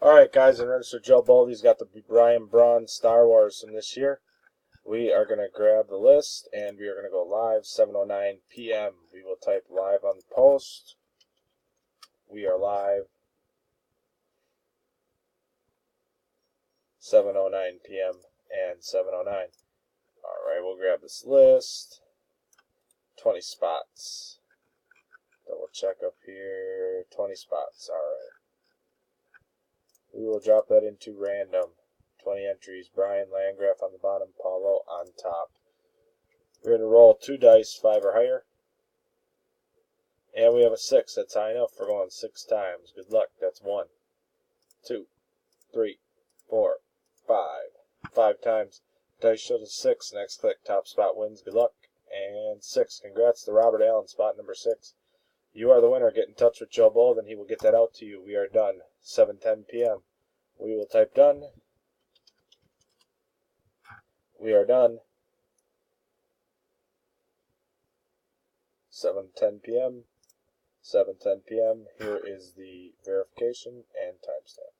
Alright, guys, and registered Joe Boldy's got the Brian Braun Star Wars from this year. We are going to grab the list, and we are going to go live 7:09 p.m. We will type live on the post. We are live 7:09 p.m. and 7:09. Alright, we'll grab this list. 20 spots. Double check up here. 20 spots. Alright. We will drop that into random. 20 entries. Brian Landgraf on the bottom, Paulo on top. We're going to roll 2 dice, 5 or higher. And we have a 6. That's high enough for going 6 times. Good luck. That's 1, 2, 3, 4, 5. 5 times. Dice shows a 6. Next click. Top spot wins. Good luck. And 6. Congrats to Robert Allen, spot number 6. You are the winner. Get in touch with Joe Bold and he will get that out to you. We are done. 7:10 p.m. We will type done. We are done. 7:10 p.m. 7:10 p.m. Here is the verification and timestamp.